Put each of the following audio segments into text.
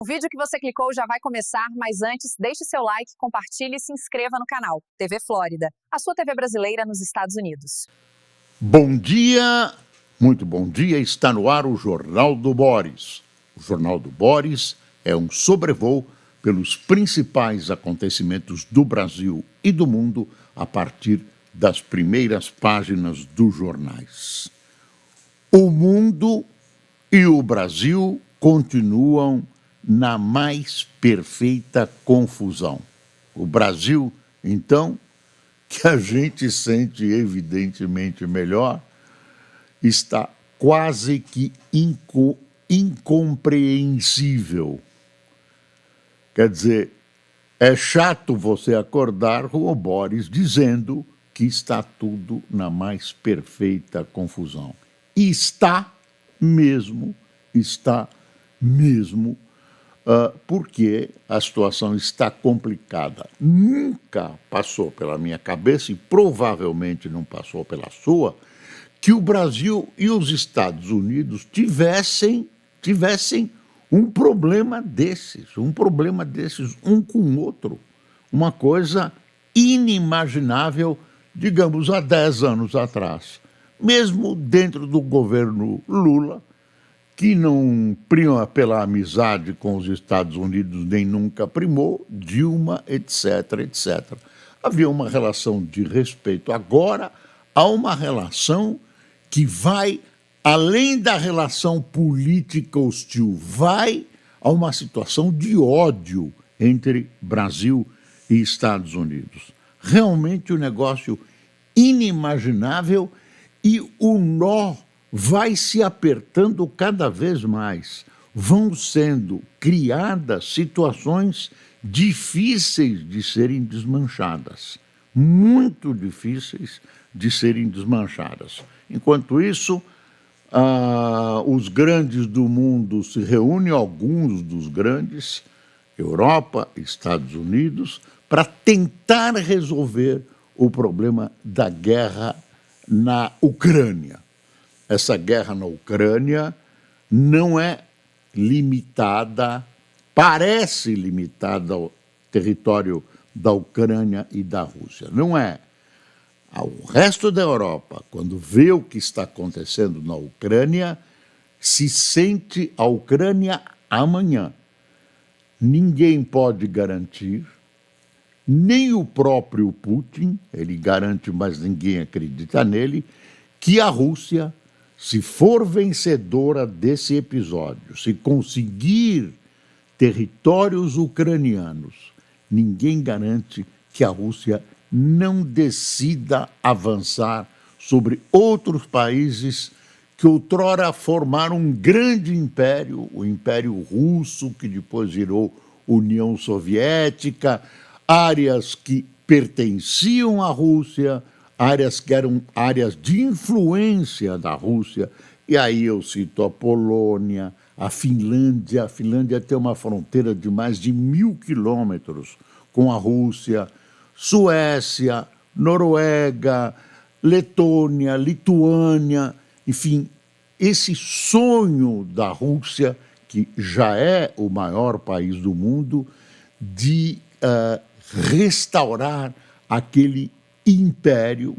O vídeo que você clicou já vai começar, mas antes, deixe seu like, compartilhe e se inscreva no canal TV Flórida, a sua TV brasileira nos Estados Unidos. Bom dia, muito bom dia, está no ar o Jornal do Boris. O Jornal do Boris é um sobrevoo pelos principais acontecimentos do Brasil e do mundo a partir das primeiras páginas dos jornais. O mundo e o Brasil continuam na mais perfeita confusão. O Brasil, então, que a gente sente evidentemente melhor, está quase que incompreensível. Quer dizer, é chato você acordar com o Boris dizendo que está tudo na mais perfeita confusão. E está mesmo, porque a situação está complicada. Nunca passou pela minha cabeça, e provavelmente não passou pela sua, que o Brasil e os Estados Unidos tivessem um problema desses um com o outro. Uma coisa inimaginável, digamos, há 10 anos atrás. Mesmo dentro do governo Lula, que não prima pela amizade com os Estados Unidos, nem nunca primou, Dilma, etc, etc. Havia uma relação de respeito. Agora há uma relação que vai além da relação política hostil, vai a uma situação de ódio entre Brasil e Estados Unidos. Realmente um negócio inimaginável, e o nó vai se apertando cada vez mais. Vão sendo criadas situações difíceis de serem desmanchadas, muito difíceis de serem desmanchadas. Enquanto isso, os grandes do mundo se reúnem, alguns dos grandes, Europa, Estados Unidos, para tentar resolver o problema da guerra na Ucrânia. Essa guerra na Ucrânia não é limitada, parece limitada ao território da Ucrânia e da Rússia. Não é. O resto da Europa, quando vê o que está acontecendo na Ucrânia, se sente a Ucrânia amanhã. Ninguém pode garantir, nem o próprio Putin, ele garante, mas ninguém acredita nele, que a Rússia, se for vencedora desse episódio, se conseguir territórios ucranianos, ninguém garante que a Rússia não decida avançar sobre outros países que outrora formaram um grande império, o Império Russo, que depois virou União Soviética, áreas que pertenciam à Rússia, áreas que eram áreas de influência da Rússia. E aí eu cito a Polônia, a Finlândia. A Finlândia tem uma fronteira de mais de 1.000 quilômetros com a Rússia, Suécia, Noruega, Letônia, Lituânia, enfim, esse sonho da Rússia, que já é o maior país do mundo, de restaurar aquele império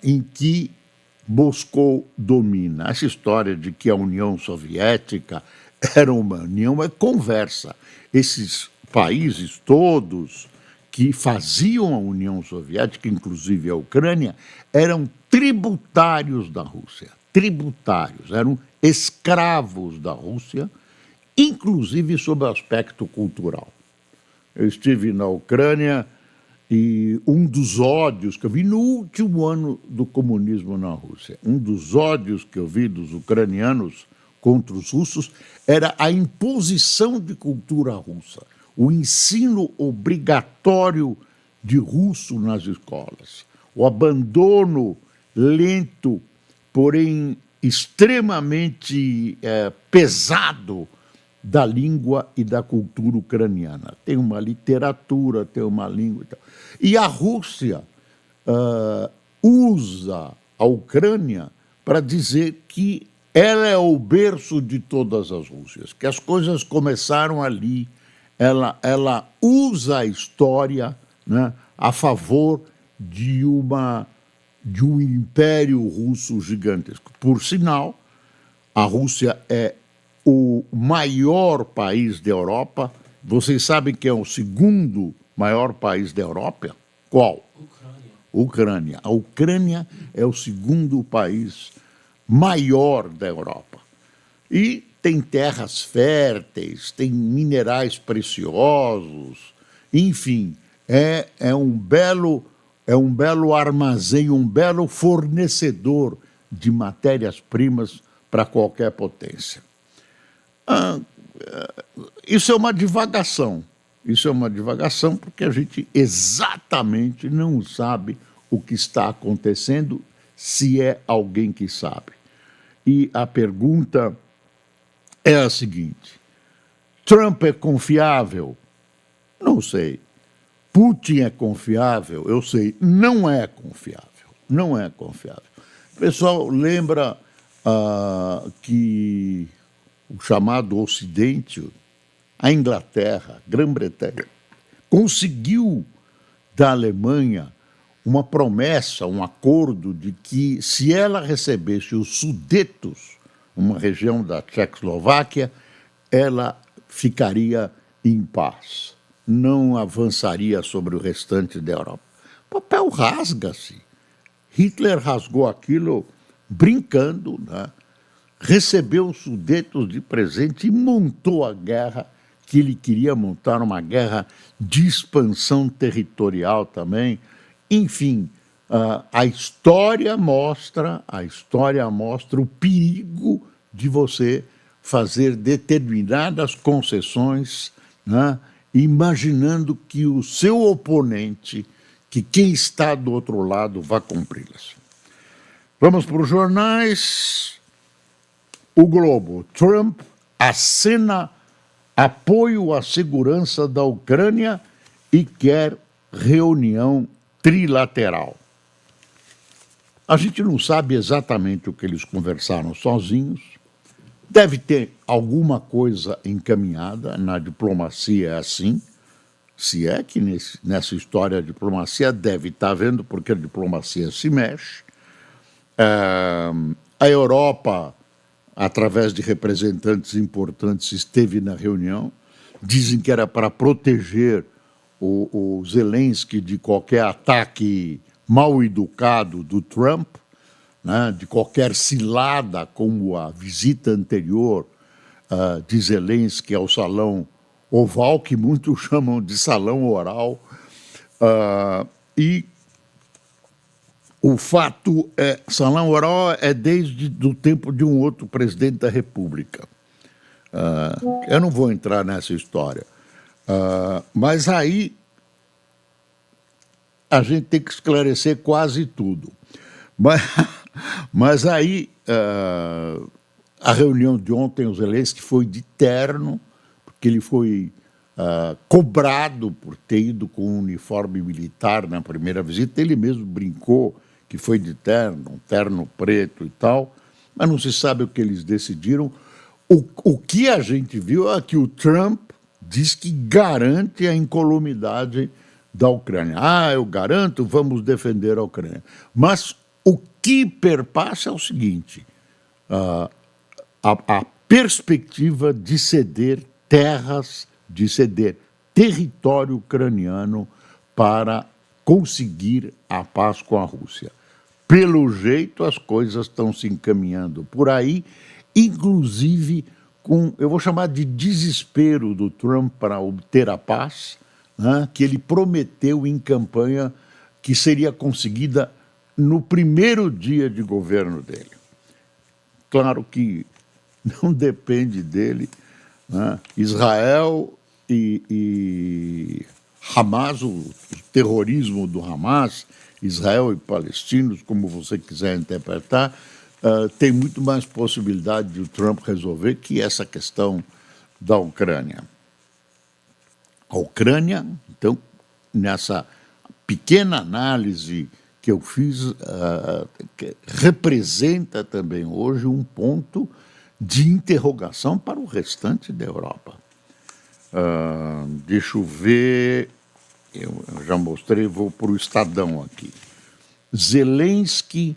em que Moscou domina. Essa história de que a União Soviética era uma união é conversa. Esses países todos que faziam a União Soviética, inclusive a Ucrânia, eram tributários da Rússia, eram escravos da Rússia, inclusive sob o aspecto cultural. Eu estive na Ucrânia e um dos ódios que eu vi no último ano do comunismo na Rússia, um dos ódios que eu vi dos ucranianos contra os russos era a imposição de cultura russa, o ensino obrigatório de russo nas escolas, o abandono lento, porém extremamente pesado da língua e da cultura ucraniana. Tem uma literatura, tem uma língua e tal. E a Rússia usa a Ucrânia para dizer que ela é o berço de todas as Rússias, que as coisas começaram ali. Ela usa a história, né, a favor de um império russo gigantesco. Por sinal, a Rússia é o maior país da Europa. Vocês sabem que é o segundo maior país da Europa? Qual? Ucrânia. A Ucrânia é o segundo país maior da Europa. E tem terras férteis, tem minerais preciosos, enfim, é um belo armazém, um belo fornecedor de matérias-primas para qualquer potência. Isso é uma divagação. Isso é uma divagação porque a gente exatamente não sabe o que está acontecendo, se é alguém que sabe. E a pergunta é a seguinte: Trump é confiável? Não sei. Putin é confiável? Eu sei. Não é confiável. Não é confiável. O pessoal lembra que o chamado Ocidente, a Inglaterra, a Grã-Bretanha, conseguiu da Alemanha uma promessa, um acordo de que, se ela recebesse os Sudetos, uma região da Tchecoslováquia, ela ficaria em paz, não avançaria sobre o restante da Europa. O papel rasga-se. Hitler rasgou aquilo brincando, né? Recebeu os Sudetos de presente e montou a guerra que ele queria montar, uma guerra de expansão territorial também. Enfim, a história mostra o perigo de você fazer determinadas concessões, né, imaginando que o seu oponente, que quem está do outro lado, vai cumpri-las. Vamos para os jornais. O Globo. Trump acena apoio à segurança da Ucrânia e quer reunião trilateral. A gente não sabe exatamente o que eles conversaram sozinhos. Deve ter alguma coisa encaminhada, na diplomacia é assim. Se é que nessa história a diplomacia deve estar vendo, porque a diplomacia se mexe. A Europa, através de representantes importantes, esteve na reunião. Dizem que era para proteger o Zelensky de qualquer ataque mal educado do Trump, né, de qualquer cilada, como a visita anterior de Zelensky ao Salão Oval, que muitos chamam de Salão Oral. E o fato é, Salão Oral é desde o tempo de um outro presidente da República. Eu não vou entrar nessa história. Mas aí a gente tem que esclarecer quase tudo. Mas aí a reunião de ontem, o Zelensky foi de terno, porque ele foi cobrado por ter ido com um uniforme militar na primeira visita. Ele mesmo brincou que foi de terno, um terno preto e tal, mas não se sabe o que eles decidiram. O que a gente viu é que o Trump diz que garante a incolumidade da Ucrânia. Eu garanto, vamos defender a Ucrânia. Mas o que perpassa é o seguinte: a perspectiva de ceder terras, de ceder território ucraniano para conseguir a paz com a Rússia. Pelo jeito, as coisas estão se encaminhando por aí, inclusive com, eu vou chamar de desespero do Trump para obter a paz, né, que ele prometeu em campanha que seria conseguida no primeiro dia de governo dele. Claro que não depende dele, né? Israel e Hamas, o terrorismo do Hamas, Israel e palestinos, como você quiser interpretar, tem muito mais possibilidade de o Trump resolver que essa questão da Ucrânia. A Ucrânia, então, nessa pequena análise que que eu fiz que representa também hoje um ponto de interrogação para o restante da Europa. Deixa eu ver, eu já mostrei, vou para o Estadão aqui. Zelensky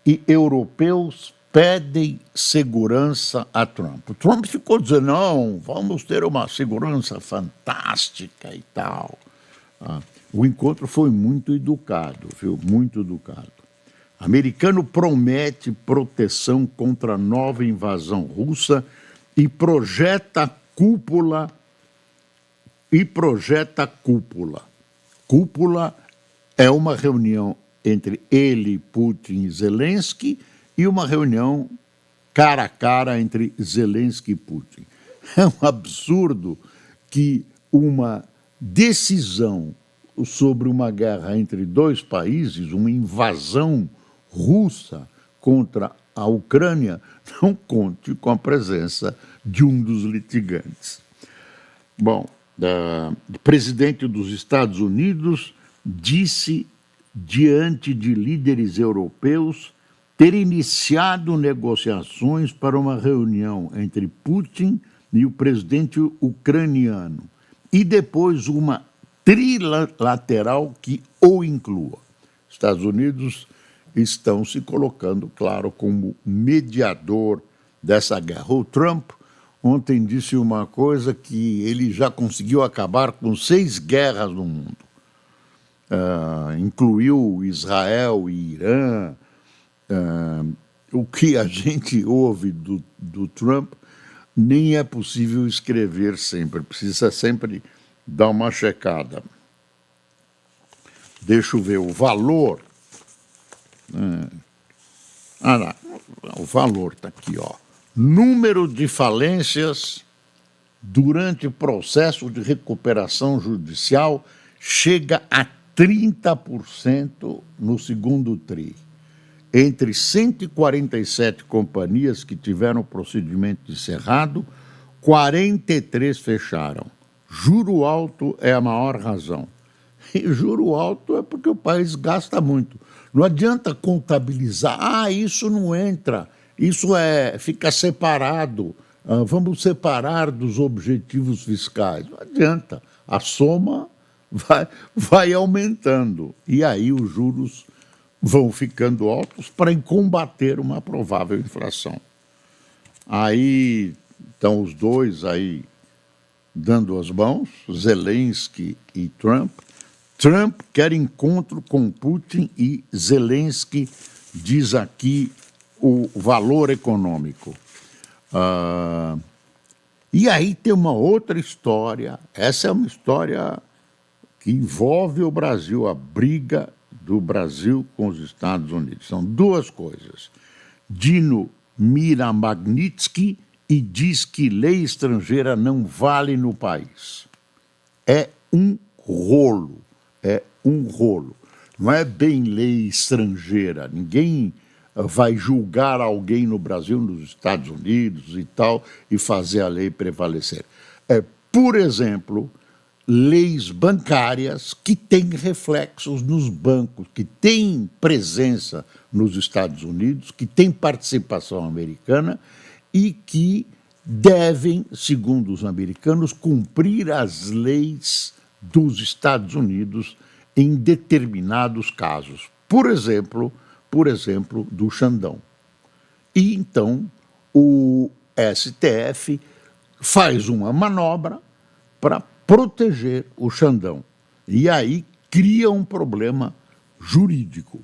e europeus pedem segurança a Trump. O Trump ficou dizendo, não, vamos ter uma segurança fantástica e tal. O encontro foi muito educado, viu? Muito educado. Americano promete proteção contra a nova invasão russa e projeta cúpula. Cúpula é uma reunião entre ele, Putin e Zelensky, e uma reunião cara a cara entre Zelensky e Putin. É um absurdo que uma decisão sobre uma guerra entre dois países, uma invasão russa contra a Ucrânia, não conte com a presença de um dos litigantes. Bom, o presidente dos Estados Unidos disse, diante de líderes europeus, ter iniciado negociações para uma reunião entre Putin e o presidente ucraniano, e depois uma trilateral que o inclua. Estados Unidos estão se colocando, claro, como mediador dessa guerra. O Trump ontem disse uma coisa que ele já conseguiu acabar com 6 guerras no mundo. Incluiu Israel e Irã. O que a gente ouve do Trump nem é possível escrever sempre, precisa sempre dar uma checada. Deixa eu ver o valor. O valor está aqui, ó. Número de falências durante o processo de recuperação judicial chega a 30% no segundo TRI. Entre 147 companhias que tiveram o procedimento encerrado, 43 fecharam. Juro alto é a maior razão. E juro alto é porque o país gasta muito. Não adianta contabilizar, isso não entra, isso fica separado, vamos separar dos objetivos fiscais. Não adianta, a soma vai aumentando. E aí os juros vão ficando altos para combater uma provável inflação. Aí estão os dois aí dando as mãos, Zelensky e Trump. Trump quer encontro com Putin e Zelensky diz aqui o valor econômico. E aí tem uma outra história, essa é uma história que envolve o Brasil, a briga do Brasil com os Estados Unidos. São duas coisas. Dino mira Magnitsky e diz que lei estrangeira não vale no país. É um rolo. Não é bem lei estrangeira. Ninguém vai julgar alguém no Brasil, nos Estados Unidos e tal, e fazer a lei prevalecer. Por exemplo, leis bancárias que têm reflexos nos bancos, que têm presença nos Estados Unidos, que têm participação americana e que devem, segundo os americanos, cumprir as leis dos Estados Unidos em determinados casos. Por exemplo, do Xandão. E então o STF faz uma manobra para proteger o Xandão. E aí cria um problema jurídico.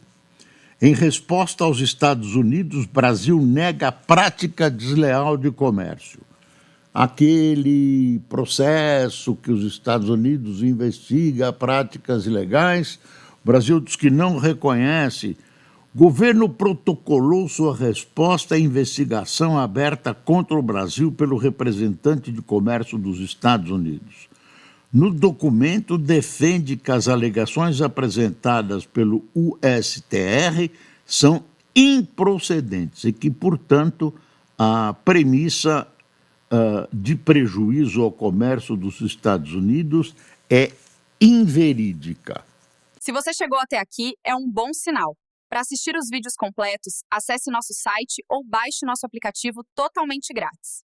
Em resposta aos Estados Unidos, Brasil nega a prática desleal de comércio. Aquele processo que os Estados Unidos investiga práticas ilegais, o Brasil diz que não reconhece. O governo protocolou sua resposta à investigação aberta contra o Brasil pelo representante de comércio dos Estados Unidos. No documento, defende que as alegações apresentadas pelo USTR são improcedentes e que, portanto, a premissa de prejuízo ao comércio dos Estados Unidos é inverídica. Se você chegou até aqui, é um bom sinal. Para assistir os vídeos completos, acesse nosso site ou baixe nosso aplicativo totalmente grátis.